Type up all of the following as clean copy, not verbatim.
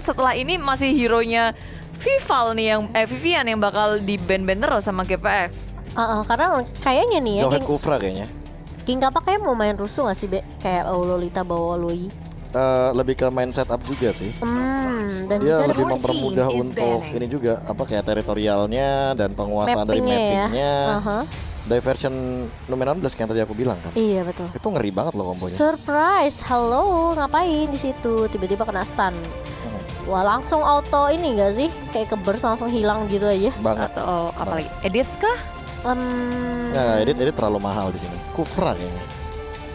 setelah ini masih hero-nya Vivian yang bakal di-ban terus sama GPX. Karena kayaknya nih ya Jauhin Kufra kayaknya. King Kapak kayak mau main rusuh gak sih, Be? Kayak Lolita bawa Loi. Lebih ke main setup juga sih. Dan Dia juga lebih ada mempermudah untuk ini juga apa kayak teritorialnya dan penguasaan dari mappingnya. Diversion Numen 16 yang tadi aku bilang kan. Iya betul. Itu ngeri banget loh kombonya. Surprise, halo, ngapain di situ? Tiba-tiba kena stun. Wah langsung auto ini gak sih? Kayak ke burst langsung hilang gitu aja. Banget. Atau apalagi edit kah? Nah, edit terlalu mahal di sini. Kufra kayaknya.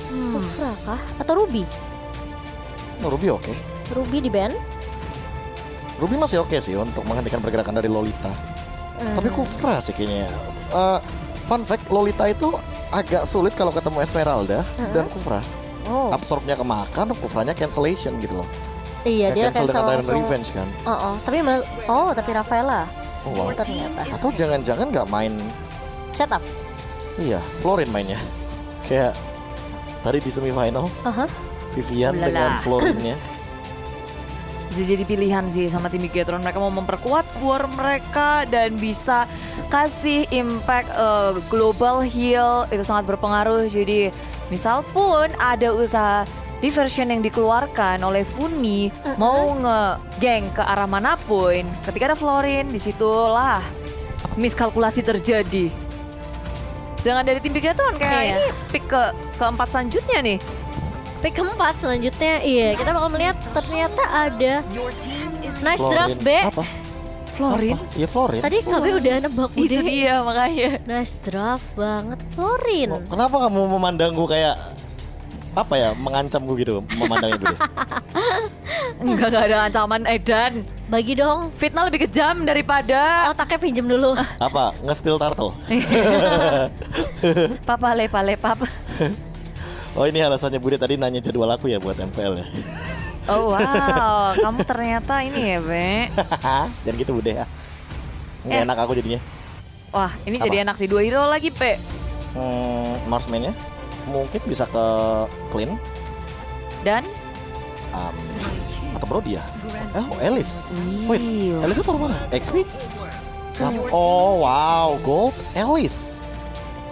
Kufra kah? Atau Ruby? Ruby oke. Ruby di ban? Ruby masih oke sih untuk menghentikan pergerakan dari Lolita. Tapi Kufra sih kayaknya. Fun fact, Lolita itu agak sulit kalau ketemu Esmeralda dan Kufra. Absorbnya kemakan, Kufranya cancellation gitu loh. Iya, dia cancel dengan langsung. Revenge kan. Tapi Rafaela. Wow. Ternyata. Atau jangan-jangan nggak main Setup. Iya, Florin mainnya. Kayak tadi di semifinal. Vivian dengan Florinnya. Bisa jadi pilihan sih sama tim Bigetron. Mereka mau memperkuat war mereka dan bisa kasih impact global heal. Itu sangat berpengaruh. Jadi misal pun ada usaha diversion yang dikeluarkan oleh Funi mau nge-gang ke arah manapun, ketika ada Florin, disitulah miskalkulasi terjadi. Sedangkan dari tim Bigetron kayak ini pick keempat selanjutnya nih. Pick keempat selanjutnya, iya kita bakal melihat ternyata ada nice Florin. draft B. Apa? Florin? Iya Florin. Tadi KB udah nebak Itu udah. dia makanya. Nice draft banget Florin. Kenapa kamu memandangku kayak apa ya, mengancam gue gitu memandang ibu deh. Enggak ada ancaman Edan. Bagi dong. Fitnah lebih kejam daripada Otaknya pinjem dulu. Apa? Nge-steal turtle? Papa. Oh ini alasannya Bude tadi nanya jadwal aku ya buat MPL ya. Oh wow, kamu ternyata ini ya Be. Jangan gitu Bude ya. Nggak enak aku jadinya. Wah ini Apa? jadi enak sih, 2 hero lagi Pe. Marksman-nya mungkin bisa ke Clean Dan atau Brody ya? Alice. Wait, Iya. Alice itu taruh mana? XP? Oh wow, Gold Alice.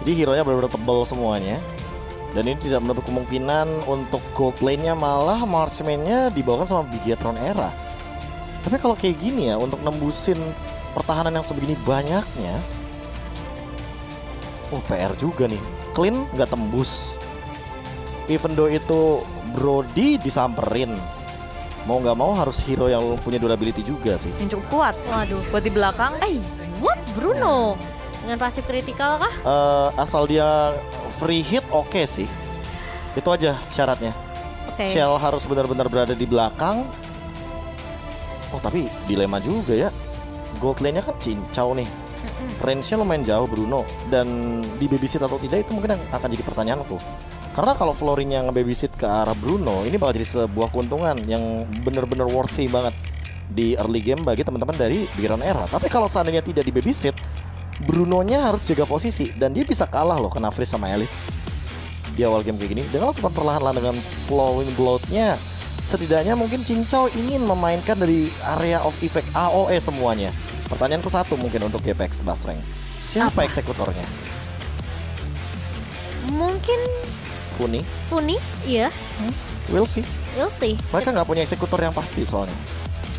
Jadi hero-nya benar-benar tebal semuanya. Dan ini tidak menutup kemungkinan untuk gold lane-nya malah marksman-nya dibawakan sama Bigetron Era. Tapi kalau kayak gini ya, untuk nembusin pertahanan yang sebegini banyaknya, PR juga nih. Clean nggak tembus. Even though itu Brody disamperin, mau nggak mau harus hero yang punya durability juga sih. Yang cukup kuat. Waduh. Buat di belakang. What Bruno? Dengan pasif kritikal kah? Asal dia free hit oke sih. Itu aja syaratnya. Oke. Shell harus benar-benar berada di belakang. Oh tapi dilema juga ya. Gold lane-nya kan cincau nih. Range-nya lumayan jauh Bruno. Dan di babysit atau tidak itu mungkin akan jadi pertanyaanku. Karena kalau Florin yang nge-babysit ke arah Bruno, ini bakal jadi sebuah keuntungan yang benar-benar worthy banget di early game bagi teman-teman dari Bigetron Era. Tapi kalau seandainya tidak di babysit, Bruno-nya harus jaga posisi dan dia bisa kalah loh kena freeze sama Alice di awal game kayak gini. Dengan lakukan perlahan-lahan dengan flowing blood-nya, setidaknya mungkin Cincau ingin memainkan dari area of effect AOE semuanya. Pertanyaanku satu mungkin untuk GPX Basreng, siapa eksekutornya? Mungkin Funi, iya. We'll see. We'll see. Mereka nggak punya eksekutor yang pasti soalnya.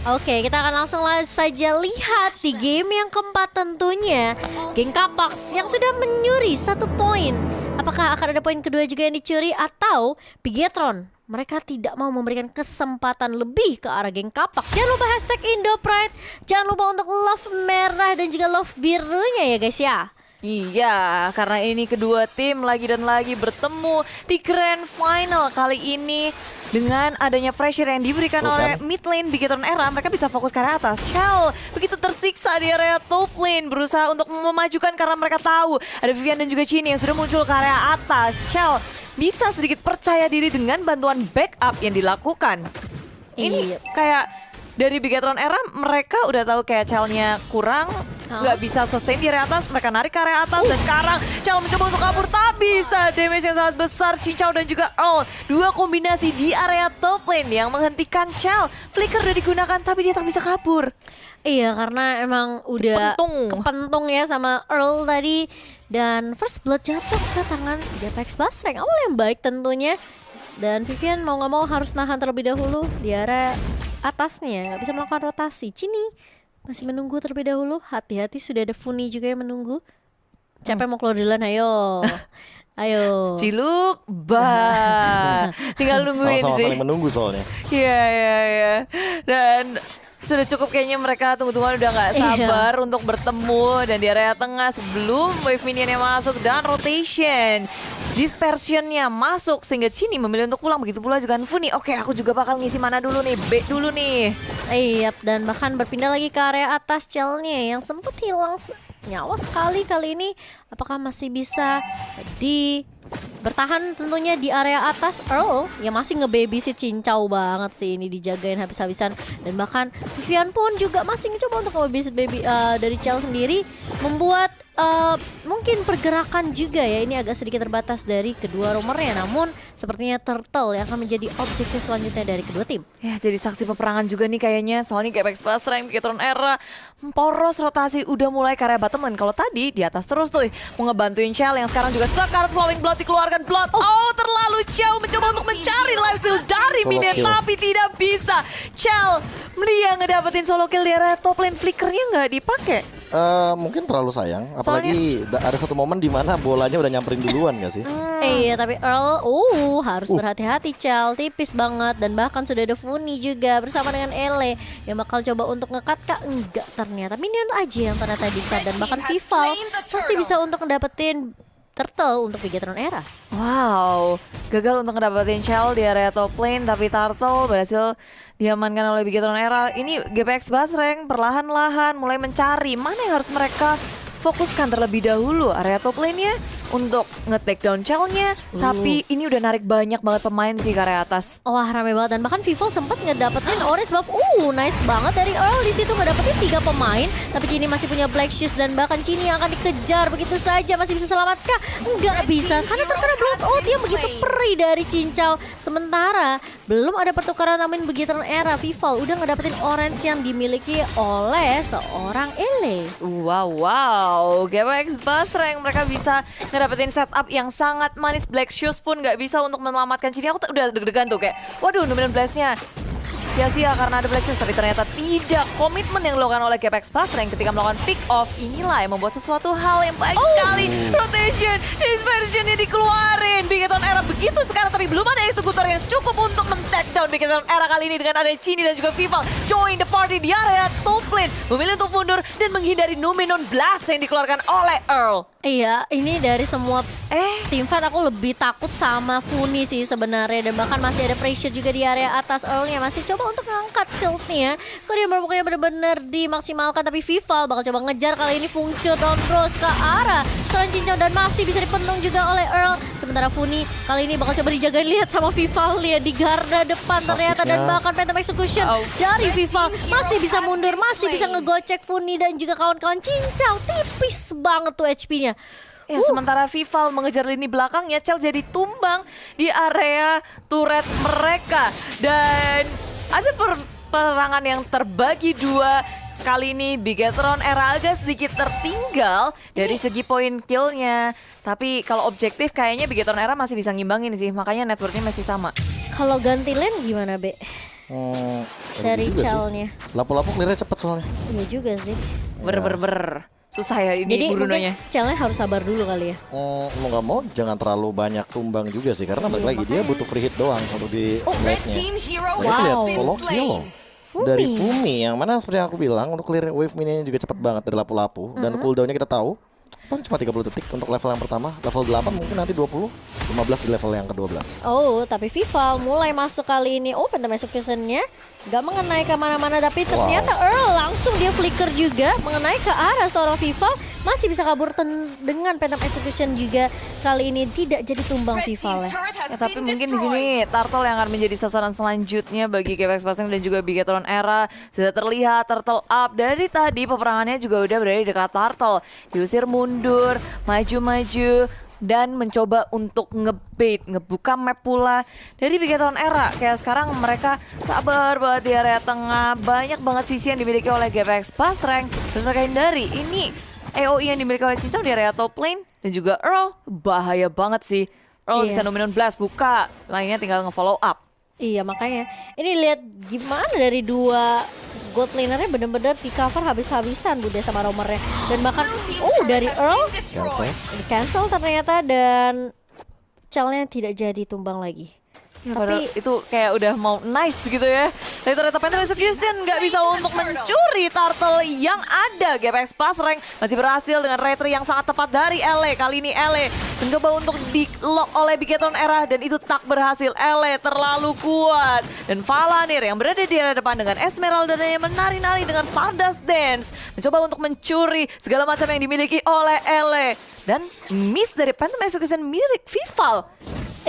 Oke, kita akan langsung saja lihat di game yang keempat tentunya Geng Kapax yang sudah menyuri 1 poin. Apakah akan ada poin kedua juga yang dicuri atau Bigetron mereka tidak mau memberikan kesempatan lebih ke arah Geng Kapax. Jangan lupa hashtag IndoPride, jangan lupa untuk love merah dan juga love birunya ya guys ya. Iya, karena ini kedua tim lagi dan lagi bertemu di Grand Final kali ini. Dengan adanya pressure yang diberikan oleh mid lane Bigetron Era, mereka bisa fokus ke arah atas. Shell begitu tersiksa di area top lane, berusaha untuk memajukan karena mereka tahu ada Vivian dan juga Chini yang sudah muncul ke area atas. Shell bisa sedikit percaya diri dengan bantuan backup yang dilakukan. Ini kayak dari Bigetron Era, mereka udah tahu kayak Shell-nya kurang, nggak bisa sustain di area atas, mereka narik ke area atas dan sekarang Chal mencoba untuk kabur tak bisa, damage yang sangat besar Cincau dan juga Earl, dua kombinasi di area top lane yang menghentikan Chal. Flicker udah digunakan tapi dia tak bisa kabur. Iya, karena emang udah kepentung ya sama Earl tadi. Dan first blood jatuh ke tangan JPX Basreng. Awal yang baik tentunya. Dan Vivian mau gak mau harus nahan terlebih dahulu di area atasnya. Gak bisa melakukan rotasi. Cini masih menunggu terlebih dahulu. Hati-hati, sudah ada Funi juga yang menunggu. Capek mau keluar duluan, ayo. Ayo. Ciluk, tinggal nungguin Sama-sama sih. saling menunggu soalnya. Iya. Dan sudah cukup kayaknya mereka tunggu-tungguan udah nggak sabar untuk bertemu dan di area tengah sebelum wave minionnya masuk dan rotation dispersionnya masuk sehingga Cini memilih untuk pulang, begitu pula juga Funi. Oke, aku juga bakal ngisi mana dulu nih, B dulu nih. Iya, dan bahkan berpindah lagi ke area atas Chalnya yang sempat hilang nyawa sekali kali ini. Apakah masih bisa bertahan tentunya di area atas? Earl yang masih nge-baby si Cincau banget sih, ini dijagain habis-habisan. Dan bahkan Vivian pun juga masih mencoba untuk nge-babysit dari Chal sendiri, membuat mungkin pergerakan juga ya. Ini agak sedikit terbatas dari kedua roamernya, namun sepertinya Turtle yang akan menjadi objektif selanjutnya dari kedua tim. Ya, jadi saksi peperangan juga nih kayaknya. Soalnya JPX Basreng, Bigetron Era, poros rotasi udah mulai ke area bottom lane. Kalau tadi di atas terus tuh mau ngebantuin Chal yang sekarang juga Scarlet Flowing Blood dikeluarkan. Blood, terlalu jauh mencoba untuk mencari life steal dari Solo minion kill. tapi tidak bisa. Chal, dia ngedapetin solo kill di area top lane, flickernya nggak dipakai. Mungkin terlalu sayang, apalagi ada satu momen di mana bolanya udah nyamperin duluan gak sih? Iya, tapi Earl harus berhati-hati Chal, tipis banget. Dan bahkan sudah ada Funi juga bersama dengan Ele yang bakal coba untuk nge-cut kah? Enggak, ternyata minion aja yang ternyata di-cut. Dan bahkan Vival masih bisa untuk ngedapetin Turtle untuk Bigetron Era. Wow, gagal untuk ngedapetin Chal di area top lane, tapi Turtle berhasil diamankan oleh Bigetron Era. Ini JPX Basreng perlahan-lahan mulai mencari mana yang harus mereka fokuskan terlebih dahulu. Area top lane-nya untuk nge-take down Chal-nya, tapi ini udah narik banyak banget pemain sih ke area atas. Wah, rame banget. Dan bahkan Vival sempat ngedapetin orange buff. Nice banget dari Earl di situ ngedapetin 3 pemain. Tapi Cini masih punya black shoes dan bahkan Cini yang akan dikejar begitu saja. Masih bisa selamat kah? Enggak bisa karena terkena blood out yang begitu perih dari Cincau. Sementara belum ada pertukaran namun begitu era Vival udah ngedapetin orange yang dimiliki oleh seorang Ele. Wow, JPX Basreng mereka bisa ngedapetin setup yang sangat manis. Black Shoes pun nggak bisa untuk menyelamatkan Cini. Aku udah deg-degan tuh kayak, waduh, Dominant Blast-nya sia-sia karena ada Black Shoes, tapi ternyata tidak. Komitmen yang dilakukan oleh JPX Basreng ketika melakukan pick off inilah yang membuat sesuatu hal yang baik sekali. Rotation, dispersionnya dikeluarin. Bigetron Era begitu sekarang, tapi belum ada eksekutor yang cukup untuk men-take down Bigetron Era kali ini dengan ada Cini dan juga Vival join the party di area top lane, memilih untuk mundur dan menghindari Dominant Blast yang dikeluarkan oleh Earl. Iya, ini dari semua tim fight aku lebih takut sama Funi sih sebenarnya. Dan bahkan masih ada pressure juga di area atas. Earl-nya masih coba untuk ngangkat shield-nya. Kok dia pokoknya benar-benar dimaksimalkan. Tapi Vival bakal coba ngejar kali ini Puncture down Bros ke arah seorang Cincau dan masih bisa dipentung juga oleh Earl. Sementara Funi kali ini bakal coba dijagain, lihat sama Vival, lihat di garda depan ternyata. Dan bahkan Phantom Execution dari Vival masih bisa mundur, masih bisa ngegocek Funi dan juga kawan-kawan Cincau. Tipis banget tuh HP-nya. Ya, sementara Vival mengejar lini belakangnya, Chal jadi tumbang di area turret mereka. Dan ada perangan yang terbagi dua. Sekali ini Bigetron Era agak sedikit tertinggal dari segi poin killnya. Tapi kalau objektif kayaknya Bigetron Era masih bisa ngimbangin sih. Makanya networknya masih sama. Kalau ganti lane gimana, Be? Dari Chal-nya. Lapu-lapu clear-nya cepet soalnya. Iya juga sih. Ber. Susah ya ini Jadi Brunonya. mungkin Chal-nya harus sabar dulu kali ya. Mau nggak mau jangan terlalu banyak tumbang juga sih, karena balik lagi dia butuh free hit doang untuk di late-nya. Nah, itu lihat solo kill dari Fumi yang mana seperti yang aku bilang untuk clear wave mininya juga cepat banget dari lapu-lapu. Dan cooldownnya kita tahu paling cuma 30 detik untuk level yang pertama. Level 8 mungkin nanti 20, 15 di level yang ke-12. Tapi Vival mulai masuk kali ini. Phantom Execution-nya Gak mengenai kemana-mana, tapi ternyata Earl langsung dia flicker juga mengenai ke arah seorang Vival. Masih bisa kabur dengan Phantom Execution juga. Kali ini tidak jadi tumbang Vival ya. Tapi mungkin di sini Turtle yang akan menjadi sasaran selanjutnya bagi GPX Basreng dan juga Bigetron Era. Sudah terlihat Turtle up dari tadi, peperangannya juga udah berada di dekat Turtle. Diusir mundur, maju-maju, dan mencoba untuk ngebait, ngebuka map pula dari Bigetron Era. Kayak sekarang mereka sabar banget di area tengah, banyak banget sisi yang dimiliki oleh GPX Basreng. Terus mereka hindari, ini AOE yang dimiliki oleh Cincau di area top lane. Dan juga Earl, bahaya banget sih. Earl bisa Dominion Blast, buka, lainnya tinggal nge-follow up. Iya makanya, ini lihat gimana dari dua gold lanernya bener-bener di cover habis-habisan Bude sama roamernya. Dan bahkan dari Earl di cancel ternyata, dan Chalnya tidak jadi tumbang lagi. Ya, Tapi itu kayak udah mau nice gitu ya. Tapi ternyata Phantom Execution nggak bisa untuk mencuri Turtle yang ada. GPX Basreng masih berhasil dengan retry yang sangat tepat dari Ele. Kali ini Ele mencoba untuk di-lock oleh Bigetron Era dan itu tak berhasil. Ele terlalu kuat. Dan Valanir yang berada di area depan dengan Esmeralda yang menari-nari dengan Stardust Dance. Mencoba untuk mencuri segala macam yang dimiliki oleh Ele. Dan miss dari Phantom Execution milik Vival.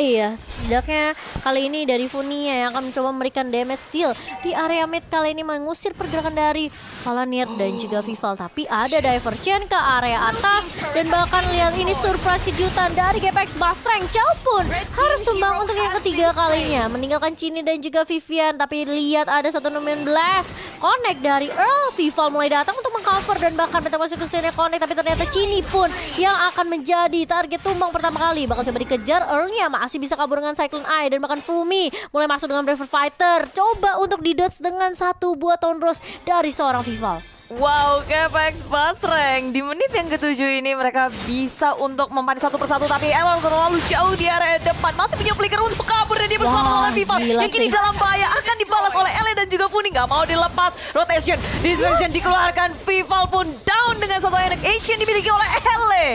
iya, setidaknya kali ini dari Funia yang akan mencoba memberikan damage deal di area mid. Kali ini mengusir pergerakan dari Valanir dan juga Vival. Tapi ada diversion ke area atas. Dan bahkan lihat ini surprise kejutan dari GPX Basreng. Chow pun harus tumbang untuk yang ketiga kalinya, meninggalkan Cini dan juga Vivian. Tapi lihat ada satu Dominion Blast connect dari Earl. Vival mulai datang untuk mengcover dan bahkan Phantom Execution-nya connect. Tapi ternyata Cini pun yang akan menjadi target tumbang pertama kali. Bakal coba dikejar, Earl-nya masih bisa kabur dengan Cyclone Eye. Dan bahkan Fumi mulai masuk dengan Braver Fighter. Coba untuk di-dodge dengan satu buah Thundros dari seorang Vival. Wow, GPX Basreng di menit yang ke-7 ini mereka bisa untuk mempan satu persatu, tapi Elon terlalu jauh di area depan. Masih punya flicker untuk kabur dan dia bersama oleh Vival. Yang kini dalam bahaya akan dibalas oleh Ele dan juga Funi. Gak mau dilepas. Rotation, dispersion dikeluarkan. Vival pun down dengan satu anak Asian dimiliki oleh Ele.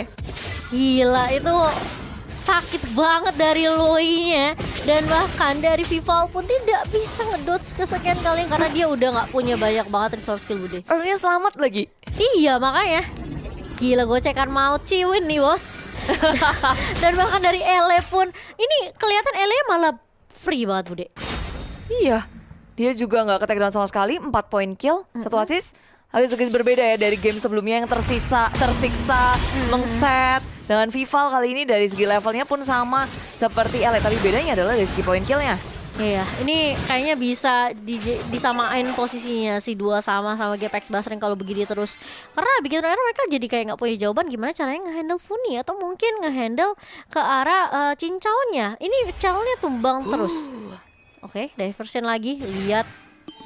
Gila, itu sakit banget dari Loi-nya. Dan bahkan dari Vival pun tidak bisa ngedodge kesekian kali karena dia udah gak punya banyak banget resource skill Bude. Orangnya selamat lagi. Iya makanya. Gila, gocekan mau ciwin nih bos. Dan bahkan dari Ele pun, ini kelihatan Ele malah free banget Bude. Iya, dia juga nggak ke-take down sama sekali. 4 point kill, 1 assist. Agak sedikit berbeda ya dari game sebelumnya yang tersiksa, mengset. Dengan Vival kali ini dari segi levelnya pun sama seperti Ele, tapi bedanya adalah dari segi point killnya. Iya, ini kayaknya bisa disamain posisinya si dua sama GPX Basreng kalau begini terus. Karena bikin mereka jadi kayak nggak punya jawaban gimana caranya ngehandle Funi atau mungkin ngehandle ke arah Cincaunya. Ini channelnya tumbang terus. Oke, diversion lagi, lihat.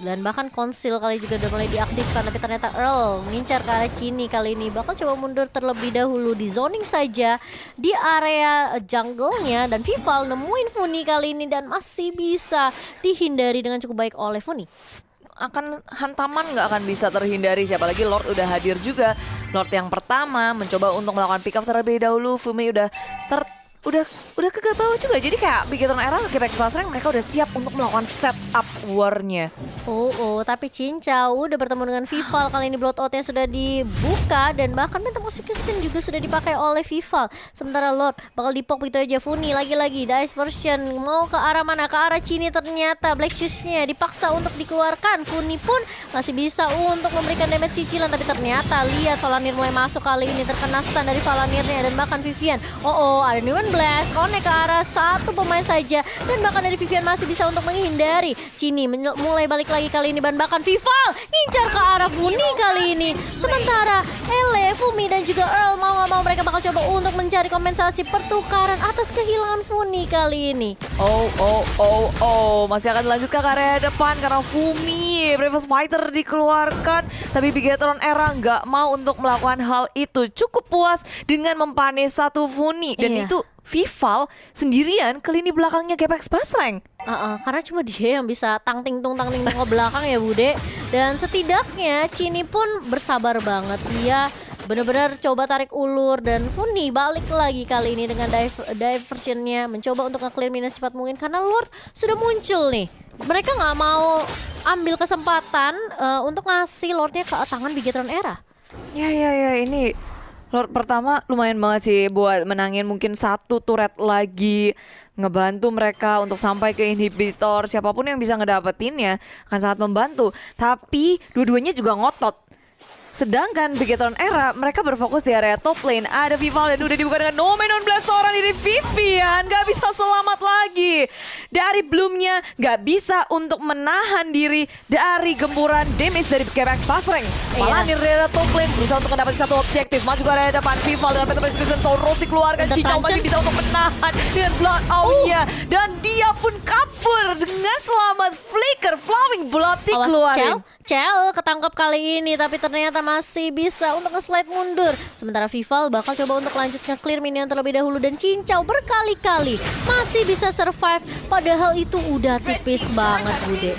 Dan bahkan konsil kali juga udah mulai diaktifkan. Tapi ternyata Earl mengincar ke arah Cini kali ini. Bakal coba mundur terlebih dahulu di zoning saja di area jungle-nya. Dan Vival nemuin Funi kali ini dan masih bisa dihindari dengan cukup baik oleh Funi. Akan hantaman nggak akan bisa terhindari, siapa lagi Lord udah hadir juga. Lord yang pertama mencoba untuk melakukan pick up terlebih dahulu. Fumi udah udah ke bawah juga. Jadi kayak Bigetron Era, GPX Basreng mereka udah siap untuk melakukan setup war-nya. Tapi Cincau udah bertemu dengan Vival. Kali ini bloodout-nya sudah dibuka dan bahkan Phantom Execution juga sudah dipakai oleh Vival. Sementara Lord bakal dipok begitu aja. Funi lagi-lagi dice version mau ke arah mana? Ke arah Cini. Ternyata Black Shoes-nya dipaksa untuk dikeluarkan. Funi pun masih bisa untuk memberikan damage cicilan, tapi ternyata lihat Valanir mulai masuk kali ini, terkena stun dari Valanirnya dan bahkan Vivian. Ada Nuan Blast connect ke arah satu pemain saja dan bahkan dari Vivian masih bisa untuk menghindari. Cini mulai balik lagi kali ini dan bahkan Vival ngincar ke arah Funi kali ini. Sementara Ele, Fumi dan juga Earl mau gak mau mereka bakal coba untuk mencari kompensasi pertukaran atas kehilangan Funi kali ini. Masih akan dilanjutkan ke area depan karena Fumi Bravest Fighter dikeluarkan. Tapi Bigetron Era nggak mau untuk melakukan hal itu. Cukup puas dengan mempanis satu Funi. Dan itu Vival sendirian ke lini belakangnya GPX Basreng. Karena cuma dia yang bisa tang ting tung ke belakang ya Bude. Dan setidaknya Cini pun bersabar banget. Dia benar-benar coba tarik ulur dan Funi balik lagi kali ini dengan diversionnya, mencoba untuk nge-clear minus cepat mungkin karena Lord sudah muncul nih mereka nggak mau ambil kesempatan untuk ngasih Lordnya ke tangan Bigetron Era. Ya ini Lord pertama lumayan banget sih buat menangin mungkin 1 turret lagi, ngebantu mereka untuk sampai ke inhibitor. Siapapun yang bisa ngedapetinnya akan sangat membantu. Tapi dua-duanya juga ngotot. Sedangkan Bigetron Era mereka berfokus di area top lane. Ada Vival dan udah dibuka dengan Nomenon Blast seorang diri Vivian. Gak bisa selamat lagi. Dari Bloomnya gak bisa untuk menahan diri dari gempuran damage dari KPX Pasreng. Malah di area top lane berusaha untuk mendapatkan satu objektif. Maju ke area depan Vival dengan Phantom Execution. Tauros dikeluarkan. Cincau masih bisa untuk menahan dengan Blood Out-nya. Dan dia pun kabur dengan selamat. Flicker Flowing Blood dikeluarin. Cel ketangkap kali ini, tapi ternyata masih bisa untuk nge-slide mundur. Sementara Vival bakal coba untuk lanjut nge-clear minion terlebih dahulu, dan Cincau berkali-kali masih bisa survive. Padahal itu udah tipis banget, Bude.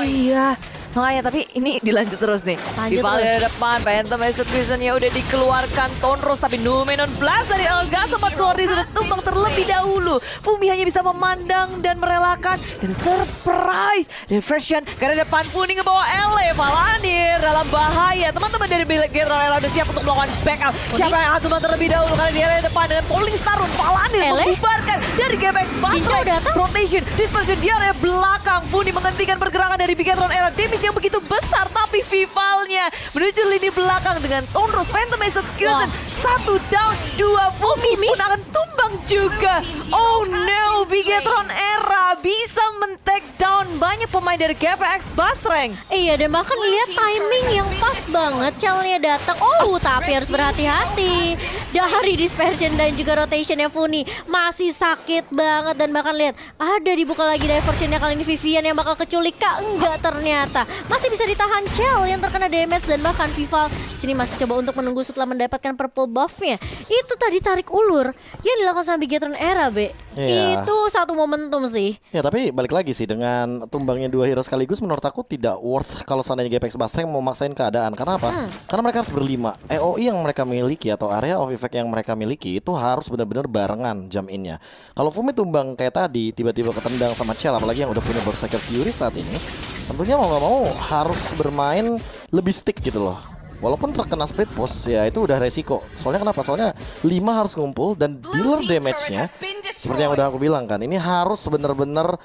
Iya, makanya tapi ini dilanjut terus nih. Lanjut Vival terus. dari depan, Phantom Execution-nya udah dikeluarkan. Tonros tapi Numenon Blast dari Olga sempat keluar, dia sudah tumbang terlebih dahulu. Fumi hanya bisa memandang dan merelakan, dan surprise diversion karena depan Funi ngebawa Ele. Valanir dalam bahaya. Teman-teman dari Bigetron Era udah siap untuk melakukan backup. Siapa yang akan tumbang terlebih dahulu karena di area depan dengan Falling Star Rune. Valanir membubarkan dari GPX Cincau datang. Rotation, dispersion di area belakang. Funi menghentikan pergerakan dari Bigetron Era. Damage yang begitu besar, tapi Vivalnya menuju lini belakang dengan Tonros Phantom Execution. 1 down, 2 Fumi pun akan tumbang juga. Oh no, Bigetron Era bisa men-take down banyak pemain dari GPX Basreng. Iya, dan bahkan lihat timing yang pas banget. Celnya datang. Oh, tapi harus berhati-hati. Dari dispersion dan juga rotationnya Funi masih sakit banget. Dan bahkan lihat ada dibuka lagi diversionnya, kali ini Vivian yang bakal keculik. Kak, enggak ternyata. Masih bisa ditahan Cel yang terkena damage, dan bahkan Vival sini masih coba untuk menunggu setelah mendapatkan purple buff-nya. Itu tadi tarik ulur yang dilakukan sama Bigetron Era, Be. Iya. Itu satu momentum sih. Ya tapi balik lagi sih, dengan tumbangnya 2 hero sekaligus menurut aku tidak worth kalau seandainya GPX Basreng mau maksain keadaan. Karena apa? Karena mereka harus berlima. EOI yang mereka miliki atau area of effect yang mereka miliki itu harus benar-benar barengan jump in-nya. Kalau Fumi tumbang kayak tadi tiba-tiba ketendang sama Cel, apalagi yang udah punya Berserker Fury saat ini, tentunya mau gak mau harus bermain lebih stick gitu loh. Walaupun terkena split push ya itu udah resiko. Soalnya kenapa? Soalnya 5 harus ngumpul dan dealer damage-nya seperti yang udah aku bilang kan, ini harus bener-bener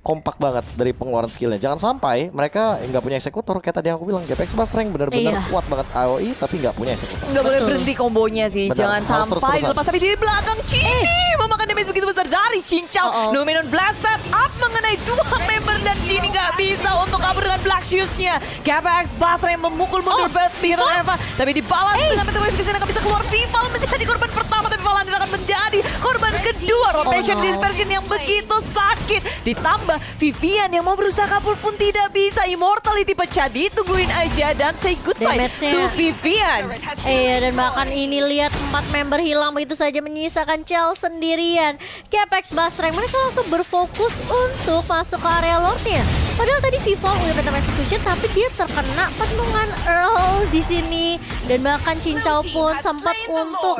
kompak banget dari pengeluaran skillnya. Jangan sampai mereka nggak punya eksekutor. Kayak tadi yang aku bilang, GPX Basreng bener-bener kuat banget AOE tapi nggak punya eksekutor. Nggak boleh berhenti kombonya sih. Benar, Jangan harus sampai terus-terusan. dilepas. Tapi di belakang Cini memakan damage begitu besar dari Cincau. Numenon Blast set up mengenai 2 member, dan Cini nggak bisa untuk kabur dengan Black Shoes-nya. GPX Basreng memukul mundur Bigetron Eva, tapi dibalas dengan Phantom Execution yang nggak bisa keluar. Vival menjadi korban pertama, tapi Valanir akan menjadi korban kedua. Rotation dispersion yang begitu sakit, ditambah Vivian yang mau berusaha kabur pun tidak bisa. Immortality pecah, ditungguin aja dan say goodbye to Vivian. Iya, dan bahkan ini lihat 4 member hilang begitu saja, menyisakan Cel sendirian. GPX Basreng mereka langsung berfokus untuk masuk ke area Lordnya. Padahal tadi Vival udah Phantom Execution, tapi dia terkena penungan Earl di sini. Dan bahkan Cincau pun sempat untuk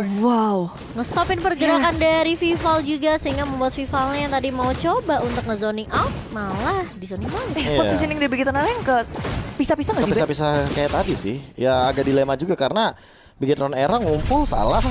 ngestopin pergerakan dari Vival juga, sehingga membuat Vivalnya yang tadi mau coba untuk nge-zoning out malah di zoning balik. Positioning dari Bigetron Era yang ke pisah-pisah nggak sih? Be? Bisa-bisa kayak tadi sih. Ya agak dilema juga karena Bigetron Era ngumpul salah,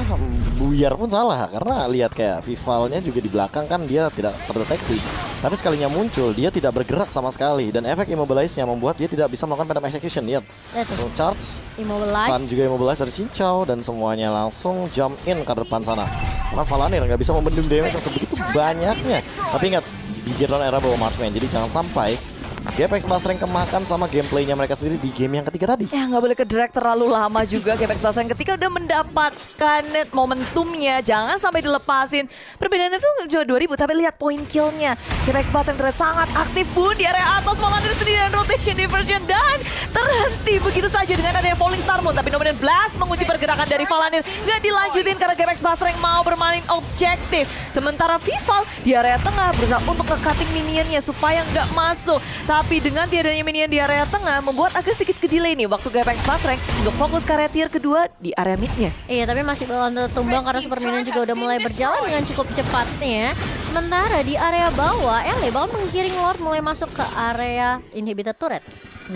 buyar pun salah. Karena lihat kayak Vivalnya juga di belakang kan dia tidak terdeteksi. Tapi sekalinya muncul dia tidak bergerak sama sekali. Dan efek immobilize-nya membuat dia tidak bisa melakukan Phantom Execution. Lihat, langsung charge, stun juga immobilize dari Cincau, dan semuanya langsung jump in ke depan sana. Karena Valanir nggak bisa membendung damage yang sebegitu banyaknya. Tapi ingat, Bigetron Era bawa marksman, jadi jangan sampai GPX Basreng kemakan sama gameplaynya mereka sendiri di game yang ketiga tadi. Ya nggak boleh ke drag terlalu lama juga GPX Basreng ketika udah mendapatkan momentumnya, jangan sampai dilepasin. Perbedaannya tuh cuma 2000, tapi lihat point killnya. GPX Basreng terlihat sangat aktif pun di area atas. Valanir sendiri dan rotation diversion, dan terhenti begitu saja dengan adanya Falling Star Moon. Tapi Nomenon Blast mengunci pergerakan dari Valanir, nggak dilanjutin karena GPX Basreng mau bermain objektif. Sementara Vival di area tengah berusaha untuk nge-cutting minionnya supaya nggak masuk. Tapi dengan tiadanya minion di area tengah membuat agak sedikit ke-delay nih waktu Gapex Basreng untuk fokus ke area tier kedua di area midnya. Iya, tapi masih belum tumbang karena Super Minion juga udah mulai berjalan dengan cukup cepatnya. Sementara di area bawah, Ele bakal menggiring Lord mulai masuk ke area inhibitor turret.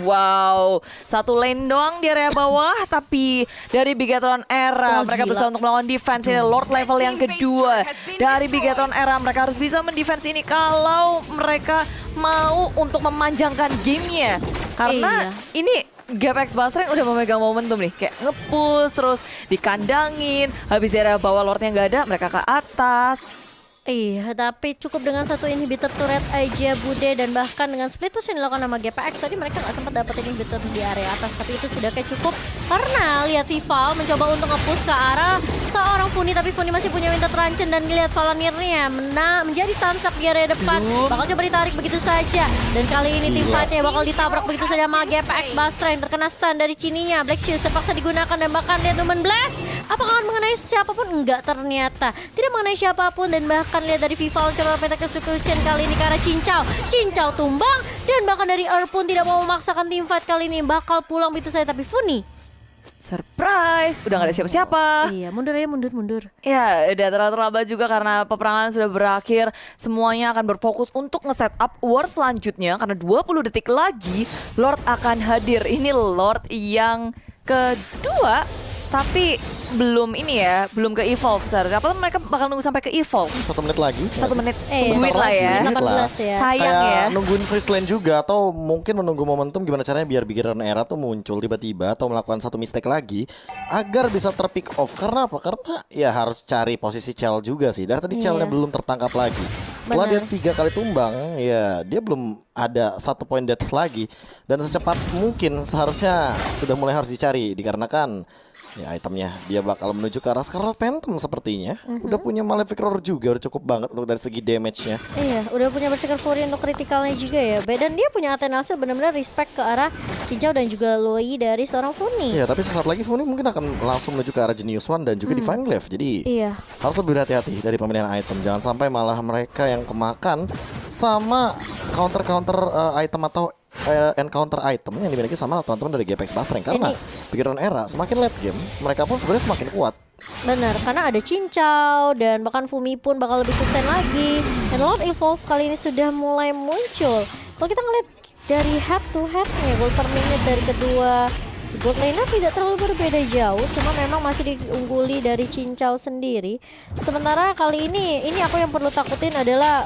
Wow, satu lane doang di area bawah, tapi dari Bigetron Era mereka gila. berusaha untuk melawan defense ini Lord level yang kedua. Dari Bigetron Era mereka harus bisa mendefense ini kalau mereka mau untuk memanjangkan gamenya. Karena ini Gapex Basreng udah memegang momentum nih, kayak nge-push terus dikandangin, habis di area bawah Lordnya nggak ada, mereka ke atas. Iya, tapi cukup dengan satu inhibitor turret aja Bude, dan bahkan dengan split push yang dilakukan sama GPX tadi mereka nggak sempat dapetin inhibitor di area atas, tapi itu sudah kayak cukup karena lihat Vival mencoba untuk nge-push ke arah seorang Funi, tapi Funi masih punya Winter Truncheon dan lihat Valonirnya menjadi sunset di area depan, bakal coba ditarik begitu saja, dan kali ini tim fightnya bakal ditabrak begitu saja sama GPX Basreng, terkena stun dari Cininya, Black Shield terpaksa digunakan dan bahkan lihat Lumen Blast, apakah akan mengenai siapapun? Enggak, ternyata tidak mengenai siapapun, dan bahkan lihat dari Vival coba Pentakill Execution kali ini karena Cincau tumbang, dan bahkan dari Earl pun tidak mau memaksakan tim fight kali ini, bakal pulang begitu saja, tapi Funi Surprise, udah gak ada siapa-siapa. iya mundur. Ya, udah terlambat juga karena peperangan sudah berakhir. Semuanya akan berfokus untuk nge-setup war selanjutnya karena 20 detik lagi Lord akan hadir. Ini Lord yang kedua, tapi belum ini ya, belum ke evolve. Apa mereka bakal nunggu sampai ke evolve? 1 menit lagi. 1 menit Iya. tungguin lah ya. 18 ya. Sayang Kayak ya. nungguin freeze lane juga, atau mungkin menunggu momentum gimana caranya biar Bigetron Era tuh muncul tiba-tiba atau melakukan satu mistake lagi agar bisa terpick off. Karena apa? Karena ya harus cari posisi Chell juga sih. Dari tadi Chellnya belum tertangkap lagi. Setelah Benar. dia 3 kali tumbang, ya dia belum ada 1 point death lagi. Dan secepat mungkin seharusnya sudah mulai harus dicari dikarenakan ya itemnya dia bakal menuju ke arah Scarlet Phantom sepertinya. Udah punya Malefic Roar juga, udah cukup banget untuk dari segi damage-nya. Iya, udah punya Berserker Fury untuk kritikalnya juga ya. Dan dia punya Athenalsil benar-benar respect ke arah Cincau dan juga Loi dari seorang Funi. Iya, tapi sesaat lagi Funi mungkin akan langsung menuju ke arah Genius One dan juga Divine Glaive. Jadi Iya. harus lebih hati-hati dari pemilihan item. Jangan sampai malah mereka yang kemakan sama counter-counter item atau encounter item yang dimiliki sama teman-teman dari Gapex Basreng. Karena Bigetron Era semakin late game, mereka pun sebenarnya semakin kuat. Benar, karena ada Cincau dan bahkan Fumi pun bakal lebih sustain lagi. Dan Lord Evolve kali ini sudah mulai muncul. Kalau kita ngeliat dari head to headnya, gold per minute dari kedua gold lane tidak terlalu berbeda jauh, cuma memang masih diungguli dari Cincau sendiri. Sementara kali ini aku yang perlu takutin adalah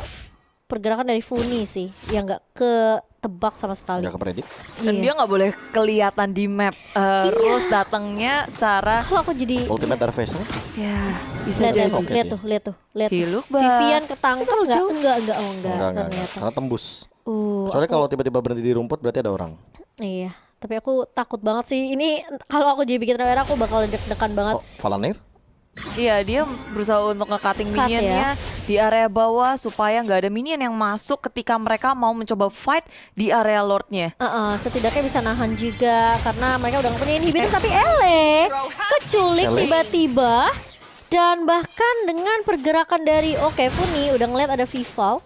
pergerakan dari Funi sih, yang nggak ketebak sama sekali. Gak kepredik. Dan dia nggak boleh kelihatan di map. Rose datangnya secara Kalau aku jadi Ultimate Darvation. ya bisa lihat, jadi. Oke lihat sih. tuh, lihat tuh. Ciluk, Bang. Vivian ketangkep nggak? Enggak, Enggak. ternyata. Karena tembus. Soalnya kalau tiba-tiba berhenti di rumput berarti ada orang. Iya, tapi aku takut banget sih. Ini kalau aku jadi Bigetron Era aku bakal deg-degan banget. Oh, Valanir? Iya, dia berusaha untuk nge-cutting Cut minionnya di area bawah supaya nggak ada minion yang masuk ketika mereka mau mencoba fight di area lordnya. Setidaknya bisa nahan juga karena mereka udah nggak punya inhibitor, tapi Ele keculik Ele? tiba-tiba, dan bahkan dengan pergerakan dari Funi udah ngeliat ada Vival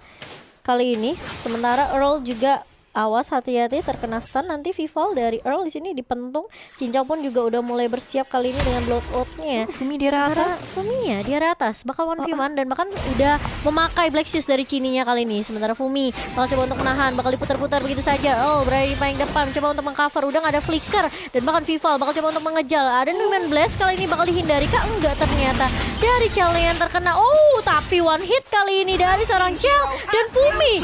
kali ini. Sementara Earl juga awas, hati-hati terkena stun nanti. Vival dari Earl di sini dipentung. Cincau pun juga udah mulai bersiap kali ini dengan blood-out-nya. Fumi di area atas. Fuminya di area atas bakal 1v1 dan bahkan udah memakai Black Shoes dari Cininya kali ini. Sementara Fumi bakal coba untuk menahan, bakal diputar-putar begitu saja. Berada di paling depan, coba untuk mengcover, udah gak ada flicker, dan bahkan Vival bakal coba untuk mengejar. Ada Numen Blast kali ini bakal dihindari kah? Enggak, ternyata dari Chell yang terkena. Tapi one hit kali ini dari seorang Chell dan Fumi.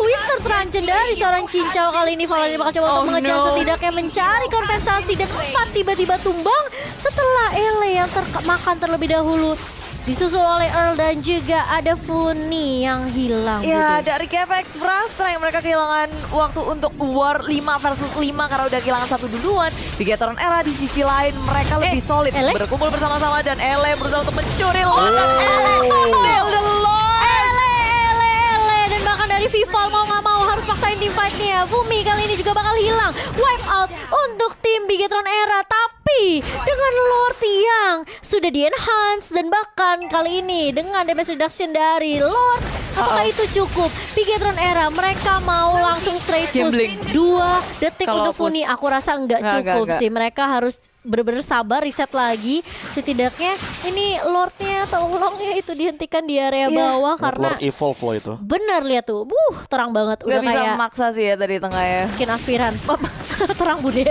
Winter Truncheon dari seorang Cincau kali ini. Valani bakal coba untuk mengejar, setidaknya mencari kompensasi, dan 4 tiba-tiba tumbang setelah Ele yang termakan terlebih dahulu, disusul oleh Earl dan juga ada Funi yang hilang. Ya, Bude. dari Gapex Basreng mereka kehilangan waktu untuk war 5 versus 5 karena udah kehilangan 1 duluan. Bigetron Era di sisi lain mereka lebih solid, Ele? berkumpul bersama-sama, dan Ele berusaha untuk mencuri Lord. Ele the Lord. Ele, dan bahkan dari Vival mau nggak mau harus paksain team fight-nya. Fumi kali ini juga bakal hilang, wipe out untuk tim Bigetron Era, tapi dengan Lord yang sudah di enhance, dan bahkan kali ini dengan damage reduction dari Lord Apakah itu cukup? Bigetron Era mereka mau langsung straight push Gambling. 2 detik Kalau untuk Funi. push. Aku rasa nggak cukup Nggak. sih. Mereka harus bener-bener sabar, reset lagi. Setidaknya ini Lordnya tolong ya itu dihentikan di area bawah karena Lord Evolve lo itu. bener lihat tuh, terang banget. Gak Udah bisa kayak memaksa sih ya tadi tengah ya. skin aspiran. Terang bude.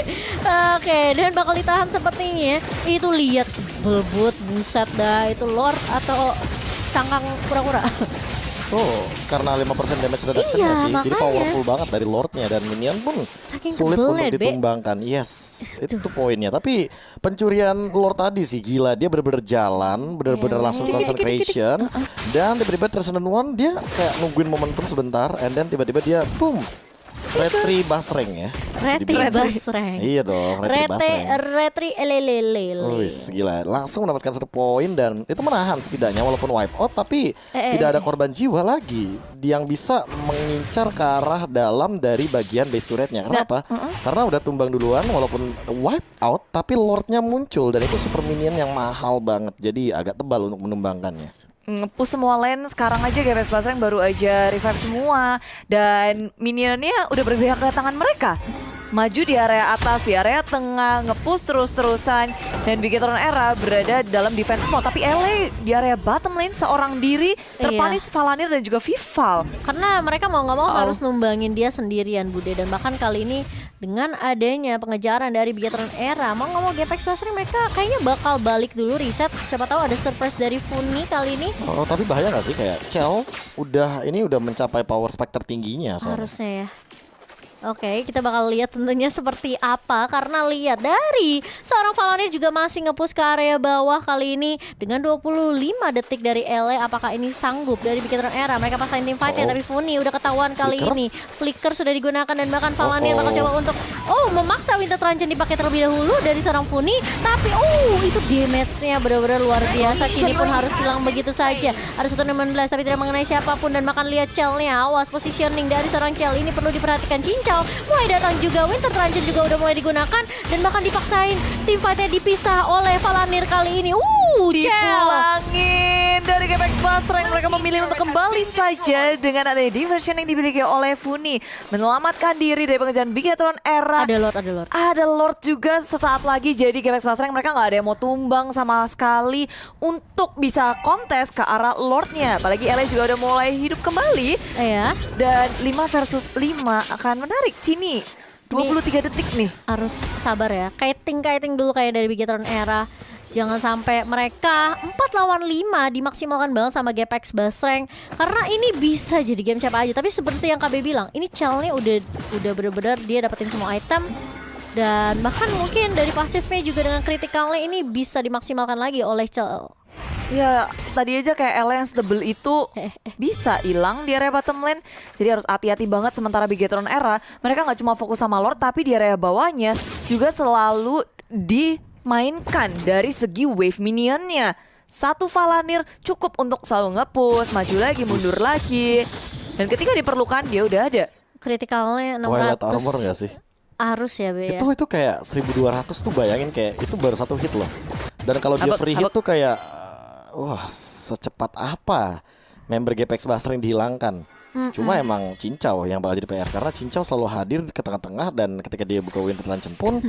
Oke, dan bakal ditahan sepertinya. Itu lihat belbut, buset dah. Itu Lord atau cangkang kura-kura. Oh, karena 5% damage reduction Iya, ya sih. Jadi makanya. powerful banget dari Lordnya dan minion pun Saking sulit tebelnya, untuk Be. ditumbangkan. Yes, itu poinnya. Tapi pencurian Lord tadi sih gila. Dia bener-bener jalan, bener-bener Iya. langsung concentration. Dan tiba-tiba Treasure One dia kayak nungguin momentum sebentar. And then tiba-tiba dia boom. Retri Basreng ya. Reti Basreng. Iya dong, Retri Basreng. Retri elelelele. Wis gila, langsung mendapatkan 1 poin dan itu menahan setidaknya walaupun wipe out tapi tidak ada korban jiwa lagi yang bisa mengincar ke arah dalam dari bagian base turretnya. Kenapa? Karena udah tumbang duluan walaupun wipe out tapi Lordnya muncul dan itu super minion yang mahal banget jadi agak tebal untuk menumbangkannya. Nge-push semua lane sekarang aja GPX Basreng baru aja revive semua dan minionnya udah berpihak ke tangan mereka. Maju di area atas, di area tengah, nge-push terus-terusan dan Bigetron Era berada dalam defense mode. Tapi LA di area bottom lane seorang diri terpanis Valanir dan juga Vival. Karena mereka mau nggak mau harus numbangin dia sendirian Bude. Dan bahkan kali ini dengan adanya pengejaran dari Bigetron Era, mau nggak mau GPX Basreng mereka kayaknya bakal balik dulu reset. Siapa tahu ada surprise dari Funi kali ini. Oh, tapi bahaya gak sih kayak Chell udah mencapai power spike tertingginya soalnya. Harusnya ya. Oke, kita bakal lihat tentunya seperti apa karena lihat dari seorang Valanir juga masih nge-push ke area bawah kali ini dengan 25 detik dari LA. Apakah ini sanggup dari Bigetron Era? Mereka pasangin tim fight ya, tapi Funi udah ketahuan kali Flicker? ini. Flicker sudah digunakan dan bahkan Valanir bakal coba untuk memaksa Winter Truncheon dipakai terlebih dahulu dari seorang Funi. Tapi itu damage-nya benar-benar luar biasa. Kini pun harus hilang begitu saja. Ada 116 tapi tidak mengenai siapapun dan makan lihat Chell-nya. Awas positioning dari seorang Chell ini perlu diperhatikan. Cincau mulai datang juga, Winter Truncheon juga udah mulai digunakan dan bahkan dipaksain tim fight-nya dipisah oleh Valanir kali ini. Chell Dipulangin dari GPX Basreng. Mereka memilih untuk kembali saja dengan adanya diversion yang dimiliki oleh Funi. Menyelamatkan diri dari pengejaran Bigetron Era. ada Lord. Ada Lord juga sesaat lagi. Jadi GPX Basreng mereka nggak ada yang mau tumbang sama sekali untuk bisa kontes ke arah Lordnya. Apalagi LA juga udah mulai hidup kembali. Ya, Dan 5 versus 5 akan menarik. Cini 23 detik nih. harus sabar ya. Kiting dulu kayak dari Bigetron Era. Jangan sampai mereka 4 lawan 5 dimaksimalkan banget sama GPX Basreng. Karena ini bisa jadi game siapa aja. Tapi seperti yang KB bilang, ini Chell-nya udah bener-bener dia dapetin semua item. Dan bahkan mungkin dari pasifnya juga dengan critical-nya ini bisa dimaksimalkan lagi oleh Chell. Ya tadi aja kayak Ella yang setebel itu bisa hilang di area bottom lane. Jadi harus hati-hati banget. Sementara Bigetron Era mereka nggak cuma fokus sama Lord, tapi di area bawahnya juga selalu dimainkan dari segi wave minionnya. Satu Valanir cukup untuk selalu nge-push, maju lagi, mundur lagi. Dan ketika diperlukan dia udah ada. Critical-nya Twilight 600. Armor gak sih? Harus ya Be ya. Itu kayak 1200 tuh bayangin kayak itu baru 1 hit loh. Dan kalau dia free hit tuh kayak wah secepat apa member GPX Basreng dihilangkan. Cuma emang Cincau yang bakal jadi PR karena Cincau selalu hadir ke tengah-tengah dan ketika dia buka Winter Truncheon pun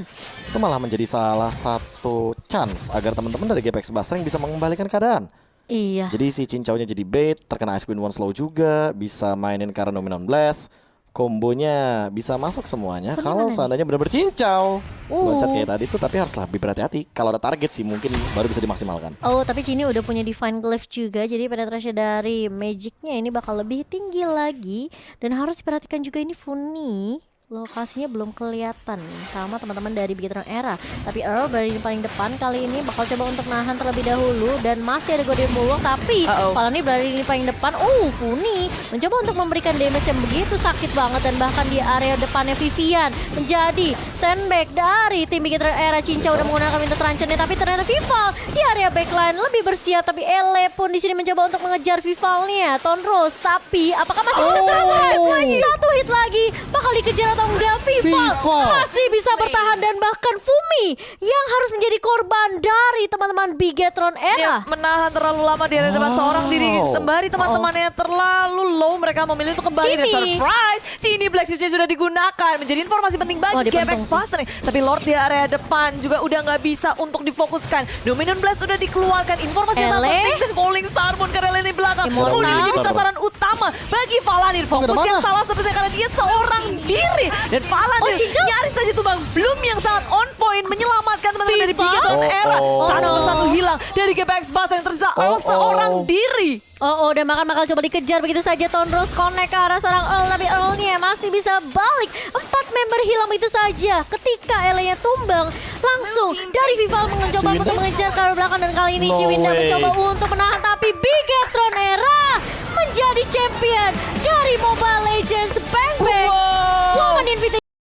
itu malah menjadi salah satu chance agar teman-teman dari GPX Basreng bisa mengembalikan keadaan. Iya. Jadi si Cincaunya jadi bait, terkena Ice Queen One slow juga, bisa mainin karena Dominant Blast. Kombonya bisa masuk semuanya kalau seandainya benar-benar Cincau loncat kayak tadi tuh, tapi harus lebih berhati-hati. Kalau ada target sih mungkin baru bisa dimaksimalkan. Tapi Cini udah punya Divine Glyph juga. Jadi penetrasi dari Magicnya ini bakal lebih tinggi lagi. Dan harus diperhatikan juga ini Funi lokasinya belum kelihatan sama teman-teman dari Bigetron Era. Tapi Earl berada di paling depan kali ini bakal coba untuk nahan terlebih dahulu. Dan masih ada Golden Bulwark tapi Valanir berada di paling depan. Funi mencoba untuk memberikan damage yang begitu sakit banget. Dan bahkan di area depannya Vivian menjadi sandbag dari tim Bigetron Era. Cincau udah menggunakan Winter Truncheon-nya, tapi ternyata Vival di area backline lebih bersiap. Tapi Ele pun di sini mencoba untuk mengejar Vivalnya Tonrose. Tapi apakah masih bisa satu hit lagi? Bakal dikejar atau enggak Viva Viva. masih bisa bertahan dan bahkan Fumi yang harus menjadi korban dari teman-teman Bigetron Ya, Era. menahan terlalu lama di hadapan seorang diri sembari teman-temannya terlalu low, mereka memilih untuk kembali dan Cini. surprise. Cini Black Switch sudah digunakan menjadi informasi penting Wah, bagi dipentung GPX sih. Buster nih. Tapi Lord di area depan juga udah nggak bisa untuk difokuskan. Dominion Blast sudah dikeluarkan, informasi yang sangat Ele. penting dan Falling Star pun karena Ele di belakang. Immortal. Fuli menjadi sasaran utama bagi Valadir. Fokus Nggak ada yang mana. salah sebenarnya karena dia seorang diri dan Valadir Cincau. nyaris saja tumbang. Bloom yang sangat on point menyelamatkan teman-teman dari Viva. Bigetron Era. Oh, Satu no. persatu hilang dari GPX Buster yang tersisa seorang diri. Oh, dan bakal coba dikejar begitu saja. Tondros connect ke arah seorang Earl, tapi Earl-nya masih bisa balik. 4 member hilang itu saja. Ketika Ele-nya tumbang, langsung dari Vival mencoba Ciwinda. untuk mengejar ke arah belakang, dan kali ini No Ciwinda way. mencoba untuk menahan, tapi Bigetron Era menjadi champion dari Mobile Legends Bang Bang. Wow.